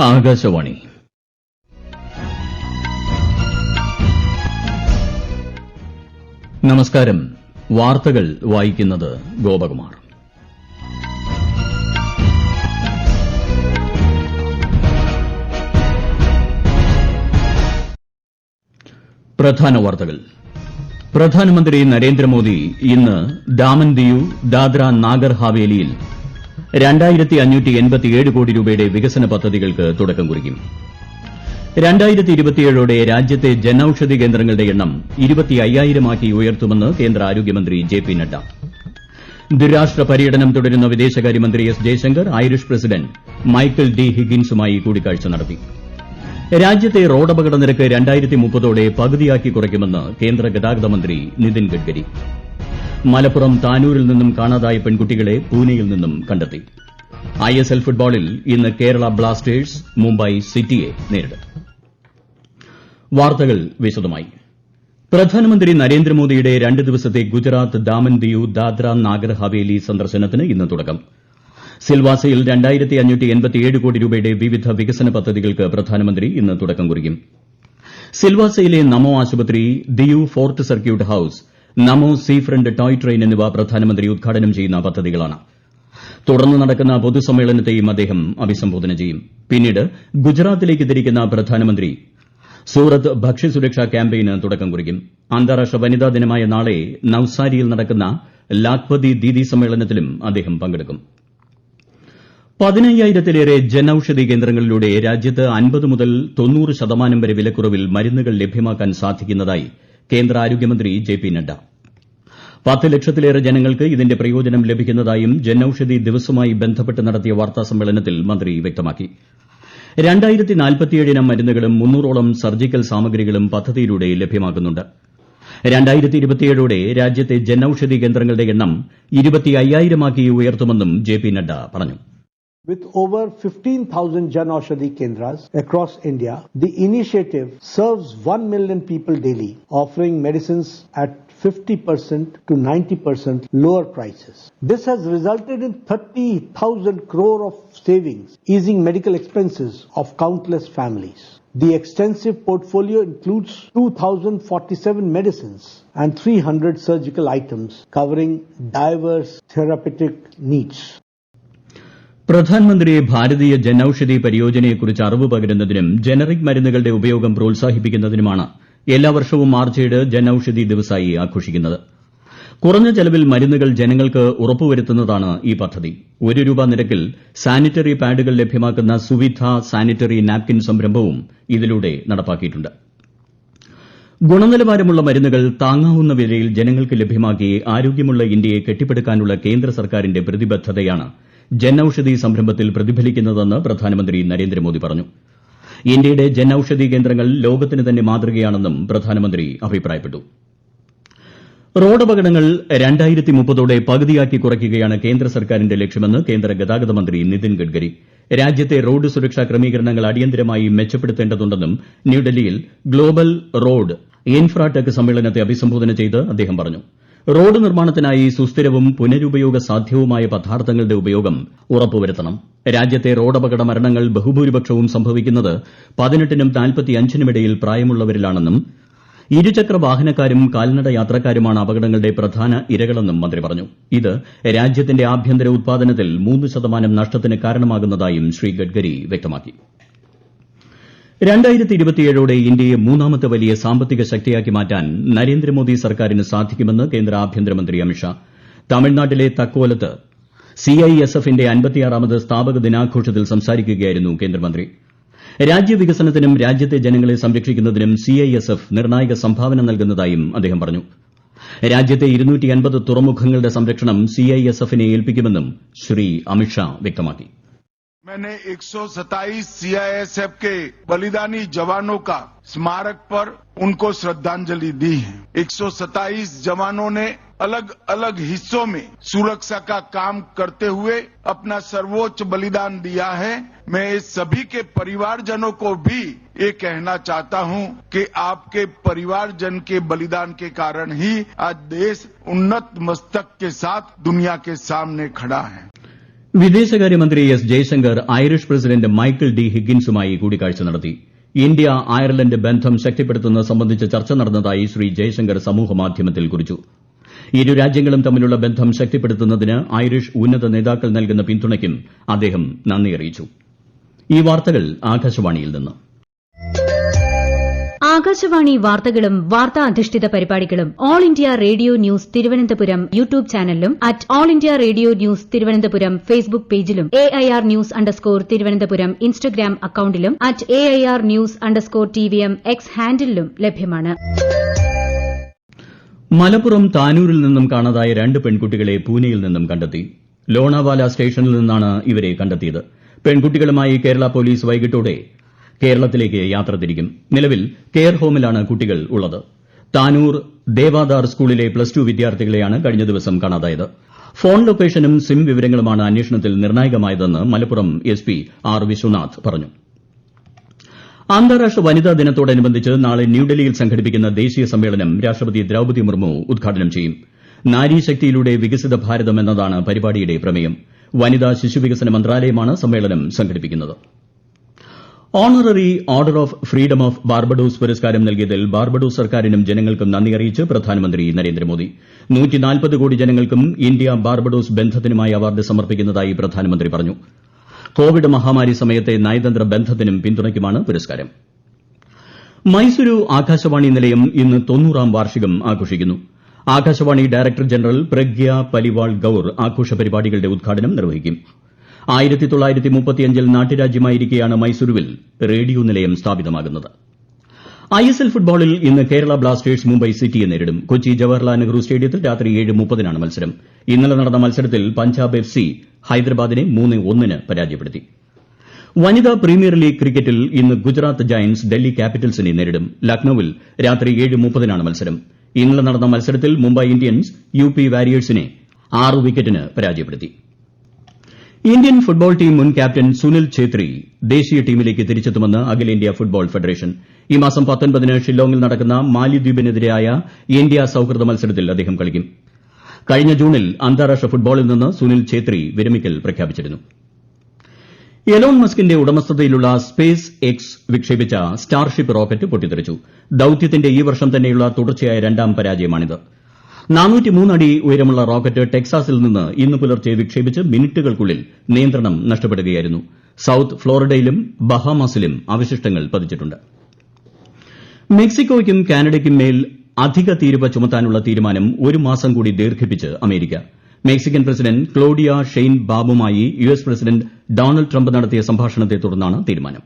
ആകാശവാണി. നമസ്കാരം. വാർത്തകൾ വായിക്കുന്നത് ഗോപകുമാർ. പ്രധാന വാർത്തകൾ. പ്രധാനമന്ത്രി നരേന്ദ്രമോദി ഇന്ന് ദാമൻ ദിയു ദാദ്ര നാഗർ ഹാവേലിയിൽ 2587 കോടി രൂപയുടെ വികസന പദ്ധതികൾക്ക് തുടക്കം കുറിക്കും. 2027ഓടെ രാജ്യത്തെ ജനൌഷധി കേന്ദ്രങ്ങളുടെ എണ്ണം 25,000 ആക്കി ഉയർത്തുമെന്ന് കേന്ദ്ര ആരോഗ്യമന്ത്രി ജെ.പി. നദ്ദ. ദ്വിരാഷ്ട്ര പര്യടനം തുടരുന്ന വിദേശകാര്യമന്ത്രി S. Jaishankar Irish president Michael D ഹിഗിൻസുമായി കൂടിക്കാഴ്ച നടത്തി. രാജ്യത്തെ റോഡപകട നിരക്ക് 2030ഓടെ പകുതിയാക്കി കുറയ്ക്കുമെന്ന് കേന്ദ്ര ഗതാഗത മന്ത്രി നിതിൻ ഗഡ്കരി. മലപ്പുറം താനൂരിൽ നിന്നും കാണാതായ പെൺകുട്ടികളെ പൂനെയിൽ നിന്നും കണ്ടെത്തി. ഐഎസ്എൽ ഫുട്ബോളിൽ ഇന്ന് കേരള ബ്ലാസ്റ്റേഴ്സ് മുംബൈ സിറ്റിയെ നേരിടും. വാർത്തകൾ വിശദമായി. പ്രധാനമന്ത്രി നരേന്ദ്രമോദിയുടെ 2 ദിവസത്തെ ഗുജറാത്ത് ദാമൻ ദിയു ദാദ്ര നാഗർ ഹവേലി സന്ദർശനത്തിന് ഇന്ന് തുടക്കം. സിൽവാസയിൽ 2587 കോടി രൂപയുടെ വിവിധ വികസന പദ്ധതികൾക്ക് പ്രധാനമന്ത്രി ഇന്ന് തുടക്കം കുറിക്കും. സിൽവാസയിലെ നമോ ആശുപത്രി, ദിയു ഫോർട്ട് സർക്യൂട്ട് ഹൌസ്, നമോ സീ ഫ്രണ്ട് ടോയ് ട്രെയിൻ എന്നിവ പ്രധാനമന്ത്രി ഉദ്ഘാടനം ചെയ്യുന്ന പദ്ധതികളാണ്. തുടർന്ന് നടക്കുന്ന പൊതുസമ്മേളനത്തെയും അദ്ദേഹം അഭിസംബോധന ചെയ്യും. പിന്നീട് ഗുജറാത്തിലേക്ക് തിരിക്കുന്ന പ്രധാനമന്ത്രി സൂറത്ത് ഭക്ഷ്യസുരക്ഷാ ക്യാമ്പയിന് തുടക്കം കുറിക്കും. അന്താരാഷ്ട്ര വനിതാ ദിനമായ നാളെ നവ്സാരിയിൽ നടക്കുന്ന ലാഖ്പതി ദീദി സമ്മേളനത്തിലും അദ്ദേഹം പങ്കെടുക്കും. 15,000-ലേറെ ജനൌഷധി കേന്ദ്രങ്ങളിലൂടെ രാജ്യത്ത് 50 മുതൽ 90% വരെ വിലക്കുറവിൽ മരുന്നുകൾ ലഭ്യമാക്കാൻ സാധിക്കുന്നതായി കേന്ദ്ര ആരോഗ്യമന്ത്രി ജെ.പി. നദ്ദ. 10 ലക്ഷത്തിലേറെ ജനങ്ങൾക്ക് ഇതിന്റെ പ്രയോജനം ലഭിക്കുന്നതായും ജനൌഷധി ദിവസുമായി ബന്ധപ്പെട്ട് നടത്തിയ വാർത്താസമ്മേളനത്തിൽ മന്ത്രി വ്യക്തമാക്കി. 2047 ഇനം മരുന്നുകളും 300ഓളം സർജിക്കൽ സാമഗ്രികളും പദ്ധതിയിലൂടെ ലഭ്യമാക്കുന്നുണ്ട്. 2027ഓടെ രാജ്യത്തെ ജനൌഷധി കേന്ദ്രങ്ങളുടെ എണ്ണം 25,000 ആക്കി ഉയർത്തുമെന്നും ജെ.പി. നദ്ദ പറഞ്ഞു. With over 15,000 Jan Aushadhi Kendras across India, the initiative serves 1 million people daily, offering medicines at 50% to 90% lower prices. This has resulted in 30,000 crore of savings, easing medical expenses of countless families. The extensive portfolio includes 2,047 medicines and 300 surgical items covering diverse therapeutic needs. പ്രധാനമന്ത്രി ഭാരതീയ ജനൌഷധി പരിയോജനയെക്കുറിച്ച് അറിവ് പകരുന്നതിനും generic മരുന്നുകളുടെ ഉപയോഗം പ്രോത്സാഹിപ്പിക്കുന്നതിനുമാണ് എല്ലാ വർഷവും March 7 Jan Aushadhi ദിവസായി ആഘോഷിക്കുന്നത്. കുറഞ്ഞ ചെലവിൽ മരുന്നുകൾ ജനങ്ങൾക്ക് ഉറപ്പുവരുത്തുന്നതാണ് ഈ പദ്ധതി. ₹1 നിരക്കിൽ സാനിറ്ററി പാഡുകൾ ലഭ്യമാക്കുന്ന സുവിധ സാനിറ്ററി നാപ്കിൻ സംരംഭവും ഇതിലൂടെ നടപ്പാക്കിയിട്ടുണ്ട്. ഗുണനിലവാരമുള്ള മരുന്നുകൾ താങ്ങാവുന്ന വിലയിൽ ജനങ്ങൾക്ക് ലഭ്യമാക്കി ആരോഗ്യമുള്ള ഇന്ത്യയെ കെട്ടിപ്പടുക്കാനുള്ള കേന്ദ്ര സർക്കാരിന്റെ പ്രതിബദ്ധതയാണ് ജനൌഷധി സംരംഭത്തിൽ പ്രതിഫലിക്കുന്നതെന്ന് പ്രധാനമന്ത്രി നരേന്ദ്രമോദി പറഞ്ഞു. ഇന്ത്യയുടെ ജനൌഷധി കേന്ദ്രങ്ങൾ ലോകത്തിന് തന്നെ മാതൃകയാണെന്നും പ്രധാനമന്ത്രി അഭിപ്രായപ്പെട്ടു. റോഡപകടങ്ങൾ 2030ഓടെ പകുതിയാക്കി കുറയ്ക്കുകയാണ് കേന്ദ്ര സർക്കാരിന്റെ ലക്ഷ്യമെന്ന് കേന്ദ്ര ഗതാഗത മന്ത്രി നിതിൻ ഗഡ്കരി. രാജ്യത്തെ റോഡ് സുരക്ഷാ ക്രമീകരണങ്ങൾ അടിയന്തരമായി മെച്ചപ്പെടുത്തേണ്ടതുണ്ടെന്നും ന്യൂഡൽഹിയിൽ ഗ്ലോബൽ റോഡ് ഇൻഫ്രാടെക് സമ്മേളനത്തെ അഭിസംബോധന ചെയ്ത് അദ്ദേഹം പറഞ്ഞു. റോഡ് നിർമ്മാണത്തിനായി സുസ്ഥിരവും പുനരുപയോഗ സാധ്യവുമായ പദാർത്ഥങ്ങളുടെ ഉപയോഗം ഉറപ്പുവരുത്തണം. രാജ്യത്തെ റോഡപകട മരണങ്ങൾ ബഹുഭൂരിപക്ഷവും സംഭവിക്കുന്നത് 18-നും 45-നും ഇടയിൽ പ്രായമുള്ളവരിലാണെന്നും ഇരുചക്ര വാഹനക്കാരും കാൽനട യാത്രക്കാരുമാണ് അപകടങ്ങളുടെ പ്രധാന ഇരകളെന്നും മന്ത്രി പറഞ്ഞു. ഇത് രാജ്യത്തിന്റെ ആഭ്യന്തര ഉത്പാദനത്തിൽ 3% നഷ്ടത്തിന് കാരണമാകുന്നതായും ശ്രീ ഗഡ്കരി വ്യക്തമാക്കി. 2027ഓടെ ഇന്ത്യയെ മൂന്നാമത്തെ വലിയ സാമ്പത്തിക ശക്തിയാക്കി മാറ്റാൻ നരേന്ദ്രമോദി സർക്കാരിന് സാധിക്കുമെന്ന് കേന്ദ്ര ആഭ്യന്തരമന്ത്രി അമിത്ഷാ. തമിഴ്നാട്ടിലെ തക്കോലത്ത് സിഐഎസ്എഫിന്റെ 56ാമത് സ്ഥാപക ദിനാഘോഷത്തിൽ സംസാരിക്കുകയായിരുന്നു കേന്ദ്രമന്ത്രി. രാജ്യവികസനത്തിനും രാജ്യത്തെ ജനങ്ങളെ സംരക്ഷിക്കുന്നതിനും സിഐഎസ്എഫ് നിർണായക സംഭാവന നൽകുന്നതായും അദ്ദേഹം പറഞ്ഞു. രാജ്യത്തെ 250 തുറമുഖങ്ങളുടെ സംരക്ഷണം സിഐഎസ്എഫിനെ ഏൽപ്പിക്കുമെന്നും ശ്രീ അമിത്ഷാ വ്യക്തമാക്കി. मैंने 127 सीआईएसएफ के बलिदानी जवानों का स्मारक पर उनको श्रद्धांजलि दी है। 127 जवानों ने अलग अलग हिस्सों में सुरक्षा का काम करते हुए अपना सर्वोच्च बलिदान दिया है। मैं इस सभी के परिवारजनों को भी ये कहना चाहता हूं कि आपके परिवारजन के बलिदान के कारण ही आज देश उन्नत मस्तक के साथ दुनिया के सामने खड़ा है। വിദേശകാര്യമന്ത്രി S Jaishankar Irish president Michael D ഹിഗിൻസുമായി കൂടിക്കാഴ്ച നടത്തി. ഇന്ത്യ അയർലന്റ് ബന്ധം ശക്തിപ്പെടുത്തുന്നത് സംബന്ധിച്ച് ചർച്ച നടന്നതായി ശ്രീ ജയശങ്കർ സമൂഹമാധ്യമത്തിൽ കുറിച്ചു. ഇരു രാജ്യങ്ങളും തമ്മിലുള്ള ബന്ധം ശക്തിപ്പെടുത്തുന്നതിന് ഐറിഷ് ഉന്നത നേതാക്കൾ നൽകുന്ന പിന്തുണയ്ക്കും അദ്ദേഹം നന്ദി അറിയിച്ചു. ഈ വാർത്തകൾ ആകാശവാണിയിൽ നിന്ന്. ആകാശവാണി വാർത്തകളും വാർത്താ അധിഷ്ഠിത പരിപാടികളും all India radio news Thiruvananthapuram YouTube ചാനലിലും at all India radio news Thiruvananthapuram Facebook പേജിലും AIR ന്യൂസ് _ ഇൻസ്റ്റഗ്രാം അക്കൌണ്ടിലും at AIR news _ TVM X ഹാൻഡിലും ലഭ്യമാണ്. മലപ്പുറം താനൂരിൽ നിന്നും കാണാതായ 2 പെൺകുട്ടികളെ പൂനെയിൽ നിന്നും കണ്ടെത്തി. ലോണാവാല സ്റ്റേഷനിൽ നിന്നാണ് ഇവരെ കണ്ടെത്തിയത്. പെൺകുട്ടികളുമായി കേരള പോലീസ് വൈകിട്ടോടെ കേരളത്തിലേക്ക് യാത്ര തിരിക്കും. നിലവിൽ കെയർ ഹോമിലാണ് കുട്ടികൾ ഉള്ളത്. താനൂർ ദേവാദാർ സ്കൂളിലെ +2 വിദ്യാർത്ഥികളെയാണ് കഴിഞ്ഞ ദിവസം കാണാതായത്. ഫോൺ ലൊക്കേഷനും സിം വിവരങ്ങളുമാണ് അന്വേഷണത്തിൽ നിർണായകമായതെന്ന് മലപ്പുറം SP R വിശ്വനാഥ് പറഞ്ഞു. അന്താരാഷ്ട്ര വനിതാ ദിനത്തോടനുബന്ധിച്ച് നാളെ ന്യൂഡൽഹിയിൽ സംഘടിപ്പിക്കുന്ന ദേശീയ സമ്മേളനം രാഷ്ട്രപതി ദ്രൌപദി മുർമു ഉദ്ഘാടനം ചെയ്യും. നാരീശക്തിയിലൂടെ വികസിത ഭാരതം എന്നതാണ് പരിപാടിയുടെ പ്രമേയം. വനിതാ ശിശുവികസന മന്ത്രാലയമാണ് സമ്മേളനം സംഘടിപ്പിക്കുന്നത്. Honorary order of freedom of Barbados പുരസ്കാരം നൽകിയതിൽ ബാർബഡോസ് സർക്കാരിനും ജനങ്ങൾക്കും നന്ദി അറിയിച്ച് പ്രധാനമന്ത്രി നരേന്ദ്രമോദി. 140 കോടി ജനങ്ങൾക്കും ഇന്ത്യ ബാർബഡോസ് ബന്ധത്തിനുമായി അവാർഡ് സമർപ്പിക്കുന്നതായി പ്രധാനമന്ത്രി പറഞ്ഞു. കോവിഡ് മഹാമാരി സമയത്തെ നയതന്ത്ര ബന്ധത്തിനും പിന്തുണയ്ക്കുമാണ് പുരസ്കാരം. മൈസൂരു ആകാശവാണി നിലയം ഇന്ന് 90ാം വാർഷികം ആഘോഷിക്കുന്നു. ആകാശവാണി ഡയറക്ടർ ജനറൽ പ്രഗ്യ പലിവാൾ ഗൌർ ആഘോഷ പരിപാടികളുടെ ഉദ്ഘാടനം നിർവഹിക്കും. 1935ൽ നാട്ടുരാജ്യമായിരിക്കെയാണ് മൈസൂരുവിൽ റേഡിയോ നിലയം സ്ഥാപിതമാകുന്നത്. ISL ഫുട്ബോളിൽ ഇന്ന് കേരള ബ്ലാസ്റ്റേഴ്സ് മുംബൈ സിറ്റിയെ നേരിടും. കൊച്ചി ജവഹർലാൽ നെഹ്റു സ്റ്റേഡിയത്തിൽ രാത്രി 7:30-നാണ് മത്സരം. ഇന്നലെ നടന്ന മത്സരത്തിൽ പഞ്ചാബ് FC ഹൈദരാബാദിനെ 3-1 പരാജയപ്പെടുത്തി. വനിതാ പ്രീമിയർ ലീഗ് ക്രിക്കറ്റിൽ ഇന്ന് ഗുജറാത്ത് ജയന്റ്സ് ഡൽഹി ക്യാപിറ്റൽസിനെ നേരിടും. ലക്നൌവിൽ രാത്രി 7:30-നാണ് മത്സരം. ഇന്നലെ നടന്ന മത്സരത്തിൽ മുംബൈ ഇന്ത്യൻസ് UP വാരിയേഴ്സിനെ 6 വിക്കറ്റിന് പരാജയപ്പെടുത്തി. ഇന്ത്യൻ ഫുട്ബോൾ ടീം മുൻ ക്യാപ്റ്റൻ സുനിൽ ഛേത്രി ദേശീയ ടീമിലേക്ക് തിരിച്ചെത്തുമെന്ന് അഖിലേന്ത്യാ ഫുട്ബോൾ ഫെഡറേഷൻ. ഈ മാസം 19-ന് ഷില്ലോങ്ങിൽ നടക്കുന്ന മാലിദ്വീപിനെതിരായ ഇന്ത്യ സൌഹൃദ മത്സരത്തിൽ അദ്ദേഹം കളിക്കും. കഴിഞ്ഞ ജൂണിൽ അന്താരാഷ്ട്ര ഫുട്ബോളിൽ നിന്ന് സുനിൽ ഛേത്രി വിരമിക്കൽ പ്രഖ്യാപിച്ചിരുന്നു. എലോൺ മസ്കിന്റെ ഉടമസ്ഥതയിലുള്ള സ്പേസ് എക്സ് വിക്ഷേപിച്ച സ്റ്റാർഷിപ്പ് റോക്കറ്റ് പൊട്ടിത്തെറിച്ചു. ദൌത്യത്തിന്റെ ഈ വർഷം തന്നെയുള്ള തുടർച്ചയായ 2ാം പരാജയമാണിത്. 403 അടി ഉയരമുള്ള റോക്കറ്റ് ടെക്സാസിൽ നിന്ന് ഇന്ന് പുലർച്ചെ വിക്ഷേപിച്ച് മിനിറ്റുകൾക്കുള്ളിൽ നിയന്ത്രണം നഷ്ടപ്പെടുകയായിരുന്നു. സൌത്ത് ഫ്ലോറിഡയിലും ബഹാമാസിലും അവശിഷ്ടങ്ങൾ പതിച്ചിട്ടുണ്ട്. മെക്സിക്കോയ്ക്കും കാനഡയ്ക്കും മേൽ അധിക തീരുവ ചുമത്താനുള്ള തീരുമാനം 1 മാസം കൂടി ദീർഘിപ്പിച്ച് അമേരിക്ക. മെക്സിക്കൻ പ്രസിഡന്റ് ക്ലോഡിയ ഷെയ്ൻ ബാബുമായി US പ്രസിഡന്റ് ഡൊണാൾഡ് ട്രംപ് നടത്തിയ സംഭാഷണത്തെ തുടർന്നാണ് തീരുമാനം.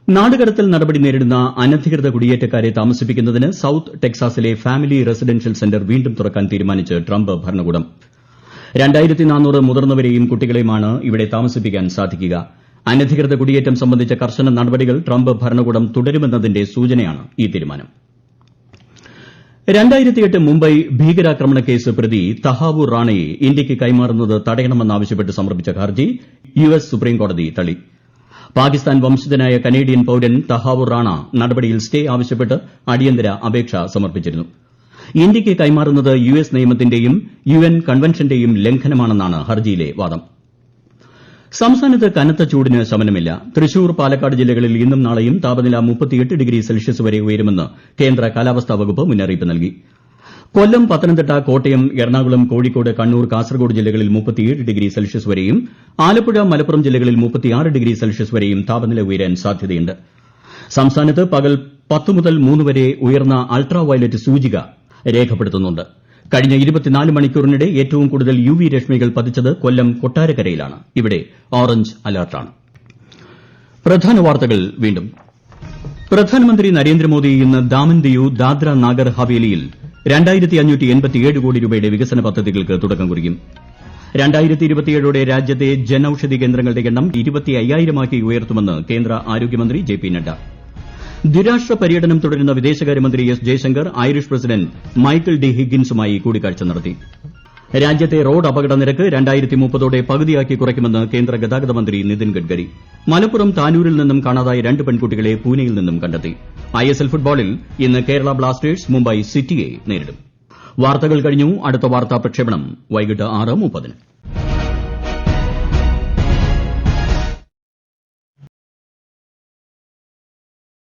നാടുകടത്തൽ നടപടി നേരിടുന്ന അനധികൃത കുടിയേറ്റക്കാരെ താമസിപ്പിക്കുന്നതിന് സൌത്ത് ടെക്സാസിലെ ഫാമിലി റെസിഡൻഷ്യൽ സെന്റർ വീണ്ടും തുറക്കാൻ തീരുമാനിച്ച് ട്രംപ് ഭരണകൂടം. 2400 മുതിർന്നവരെയും കുട്ടികളെയുമാണ് ഇവിടെ താമസിപ്പിക്കാൻ സാധിക്കുക. അനധികൃത കുടിയേറ്റം സംബന്ധിച്ച കർശന നടപടികൾ ട്രംപ് ഭരണകൂടം തുടരുമെന്നതിന്റെ സൂചനയാണ് ഈ തീരുമാനം. 2008 മുംബൈ ഭീകരാക്രമണ കേസ് പ്രതി തഹാവൂർ റാണയെ ഇന്ത്യയ്ക്ക് കൈമാറുന്നത് തടയണമെന്നാവശ്യപ്പെട്ട് സമർപ്പിച്ച ഹർജി US സുപ്രീംകോടതി തള്ളി. പാകിസ്ഥാൻ വംശജനായ കനേഡിയൻ പൌരൻ തഹാവൂർ റാണ നടപടിയിൽ സ്റ്റേ ആവശ്യപ്പെട്ട് അടിയന്തര അപേക്ഷ സമർപ്പിച്ചിരുന്നു. ഇന്ത്യയ്ക്ക് കൈമാറുന്നത് US നിയമത്തിന്റെയും UN കൺവെൻഷന്റെയും ലംഘനമാണെന്നാണ് ഹർജിയിലെ വാദം. സംസ്ഥാനത്ത് കനത്ത ചൂടിന് ശമനമില്ല. തൃശൂർ, പാലക്കാട് ജില്ലകളിൽ ഇന്നും നാളെയും താപനില 38 ഡിഗ്രി സെൽഷ്യസ് വരെ ഉയരുമെന്ന് കേന്ദ്ര കാലാവസ്ഥാ വകുപ്പ് മുന്നറിയിപ്പ് നൽകി. കൊല്ലം, പത്തനംതിട്ട, കോട്ടയം, എറണാകുളം, കോഴിക്കോട്, കണ്ണൂർ, കാസർഗോഡ് ജില്ലകളിൽ 37 ഡിഗ്രി സെൽഷ്യസ് വരെയും ആലപ്പുഴ, മലപ്പുറം ജില്ലകളിൽ 36 ഡിഗ്രി സെൽഷ്യസ് വരെയും താപനില ഉയരാൻ സാധ്യതയുണ്ട്. സംസ്ഥാനത്ത് പകൽ 10 മുതൽ 3 വരെ ഉയർന്ന അൾട്രാ വയലറ്റ് സൂചിക രേഖപ്പെടുത്തുന്നുണ്ട്. കഴിഞ്ഞ 24 മണിക്കൂറിനിടെ ഏറ്റവും കൂടുതൽ UV രശ്മികൾ പതിച്ചത് കൊല്ലം കൊട്ടാരക്കരയിലാണ്. ഇവിടെ ഓറഞ്ച് അലർട്ടാണ്. പ്രധാന വാർത്തകൾ വീണ്ടും. പ്രധാനമന്ത്രി നരേന്ദ്രമോദി ഇന്ന് ദാമൻ ദിയു ദാദ്ര നാഗർ ഹവേലിയിൽ 2587 കോടി രൂപയുടെ വികസന പദ്ധതികൾക്ക് തുടക്കം കുറിക്കും. 2027ഓടെ രാജ്യത്തെ ജനൌഷധി കേന്ദ്രങ്ങളുടെ എണ്ണം 25,000 ഉയർത്തുമെന്ന് കേന്ദ്ര ആരോഗ്യമന്ത്രി JP നഡ്ഡ. ദ്വിരാഷ്ട്ര പര്യടനം തുടരുന്ന വിദേശകാര്യമന്ത്രി S Jaishankar Irish president Michael D ഹിഗിൻസുമായി കൂടിക്കാഴ്ച നടത്തി. രാജ്യത്തെ റോഡ് അപകട നിരക്ക് 2030ഓടെ പകുതിയാക്കി കുറയ്ക്കുമെന്ന് കേന്ദ്ര ഗതാഗത മന്ത്രി നിതിൻ ഗഡ്കരി. മലപ്പുറം താനൂരിൽ നിന്നും കാണാതായ 2 പെൺകുട്ടികളെ പൂനെയിൽ നിന്നും കണ്ടെത്തി. ISL ഫുട്ബോളിൽ ഇന്ന് കേരള ബ്ലാസ്റ്റേഴ്സ് മുംബൈ സിറ്റിയെ നേരിടും. വാർത്തകൾ കഴിഞ്ഞു. അടുത്ത വാർത്താ പ്രക്ഷേപണം വൈകിട്ട് 6:30.